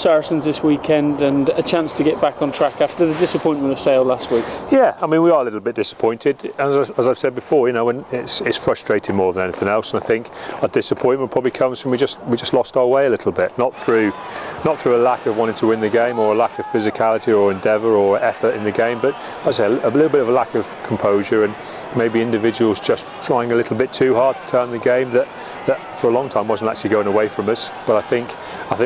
Saracens this weekend and a chance to get back on track after the disappointment of Sale last week. Yeah, I mean, we are a little bit disappointed. As I've said before, you know, when it's frustrating more than anything else, and I think our disappointment probably comes from we just lost our way a little bit, not through a lack of wanting to win the game or a lack of physicality or endeavour or effort in the game, but as I say, a little bit of a lack of composure and maybe individuals just trying a little bit too hard to turn the game that for a long time wasn't actually going away from us, but I think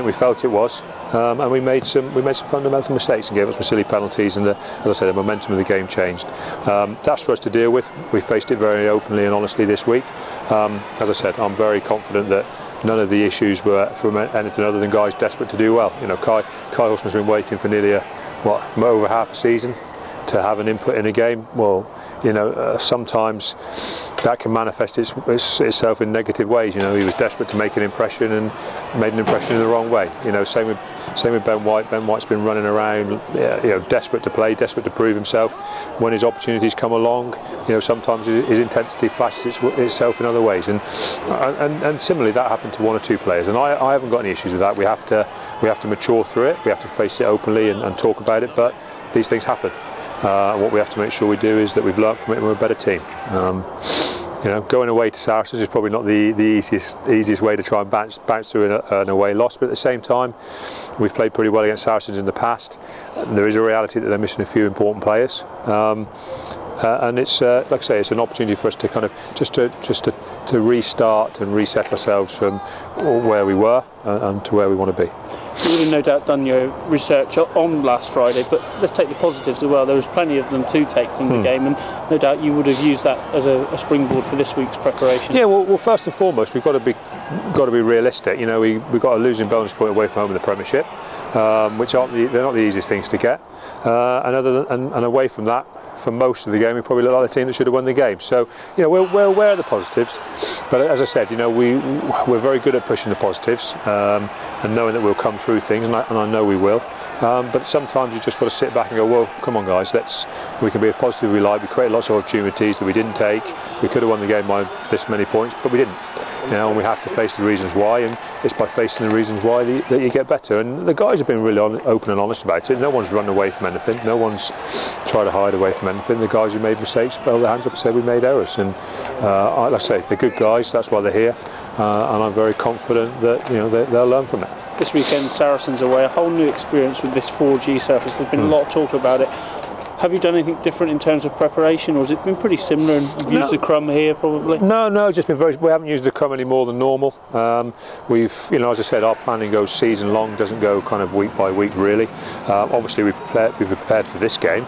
we felt it was, and we made some fundamental mistakes and gave us some silly penalties, and as I said, the momentum of the game changed. That's for us to deal with. We faced it very openly and honestly this week. As I said, I'm very confident that none of the issues were from anything other than guys desperate to do well. You know, Kai Horseman's been waiting for nearly over half a season to have an input in a game. Well, you know, sometimes that can manifest itself in negative ways. You know, he was desperate to make an impression and made an impression in the wrong way. You know, same with Ben White. Ben White's been running around, you know, desperate to play, desperate to prove himself. When his opportunities come along, you know, sometimes his intensity flashes itself in other ways. And similarly, that happened to one or two players. And I haven't got any issues with that. We have to mature through it. We have to face it openly and talk about it. But these things happen. And what we have to make sure we do is that we've learnt from it and we're a better team. You know, going away to Saracens is probably not the easiest way to try and bounce through an away loss, but at the same time, we've played pretty well against Saracens in the past. There is a reality that they're missing a few important players, and it's like I say, it's an opportunity for us to kind of just to restart and reset ourselves from where we were and to where we want to be. You would have no doubt done your research on last Friday, but let's take the positives as well. There was plenty of them to take from the game, and no doubt you would have used that as a springboard for this week's preparation. Yeah, well, first and foremost, we've got to be realistic. You know, we've got a losing bonus point away from home in the Premiership, which they're not the easiest things to get, and away from that, for most of the game, we probably looked like the team that should have won the game. So, you know, we're aware of the positives, but as I said, you know, we're very good at pushing the positives and knowing that we'll come through things, and I know we will. But sometimes you just got to sit back and go, well, come on, guys, we can be as positive as we like. We created lots of opportunities that we didn't take. We could have won the game by this many points, but we didn't. You know, and we have to face the reasons why, and it's by facing the reasons why that you get better. And the guys have been really open and honest about it. No one's run away from anything. No one's tried to hide away from anything. The guys who made mistakes held their hands up and said we made errors. And like I say, they're good guys. That's why they're here. And I'm very confident that, you know, they'll learn from it. This weekend, Saracens away, a whole new experience with this 4G surface. There's been a lot of talk about it. Have you done anything different in terms of preparation, or has it been pretty similar and you've used the crumb here probably? No, it's just been we haven't used the crumb any more than normal. We've, you know, as I said, our planning goes season long, doesn't go kind of week by week really. Obviously we've prepared for this game,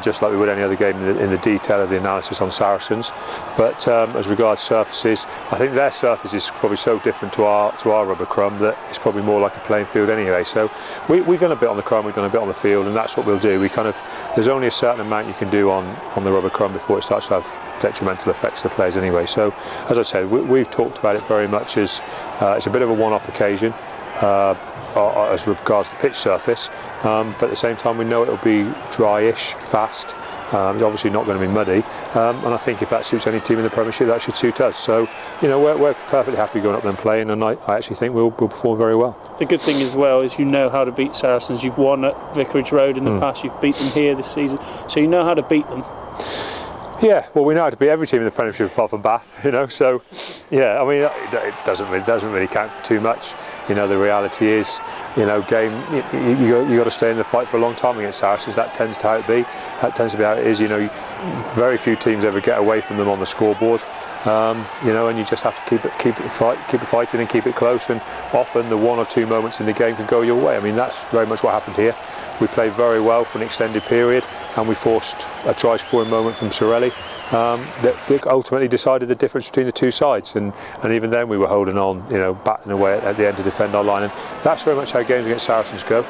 just like we would any other game in the detail of the analysis on Saracens. But as regards surfaces, I think their surface is probably so different to our rubber crumb that it's probably more like a playing field anyway. So we've done a bit on the crumb, we've done a bit on the field, and that's what we'll do. There's only a certain amount you can do on the rubber crumb before it starts to have detrimental effects to the players anyway. So as I said, we've talked about it very much as it's a bit of a one-off occasion as regards the pitch surface, but at the same time we know it'll be dryish, fast. It's obviously not going to be muddy, and I think if that suits any team in the Premiership, that should suit us. So, you know, we're perfectly happy going up there and playing, and I actually think we'll perform very well. The good thing as well is you know how to beat Saracens. You've won at Vicarage Road in the past, you've beat them here this season, so you know how to beat them. Yeah, well, we know how to beat every team in the Premiership apart from Bath, you know. So, yeah, I mean, it doesn't really count for too much. You know, the reality is, you know, you got to stay in the fight for a long time against Saracens. That tends to be how it is. You know, very few teams ever get away from them on the scoreboard. You know, and you just have to keep it fighting and keep it close. And often the one or two moments in the game can go your way. I mean, that's very much what happened here. We played very well for an extended period, and we forced a try-scoring moment from Sorelli that ultimately decided the difference between the two sides. And even then we were holding on, you know, batting away at the end to defend our line. And that's very much how games against Saracens go.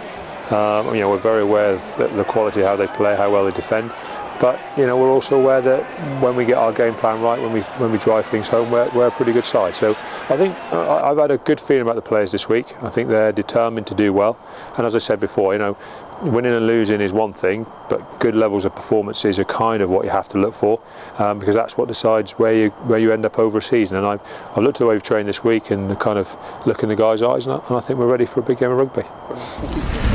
You know, we're very aware of the quality of how they play, how well they defend. But you know, we're also aware that when we get our game plan right, when we drive things home, we're a pretty good side. So I think I've had a good feeling about the players this week. I think they're determined to do well. And as I said before, you know, winning and losing is one thing, but good levels of performances are kind of what you have to look for, because that's what decides where you end up over a season. And I've looked at the way we've trained this week and the kind of look in the guys' eyes, and I think we're ready for a big game of rugby. Thank you.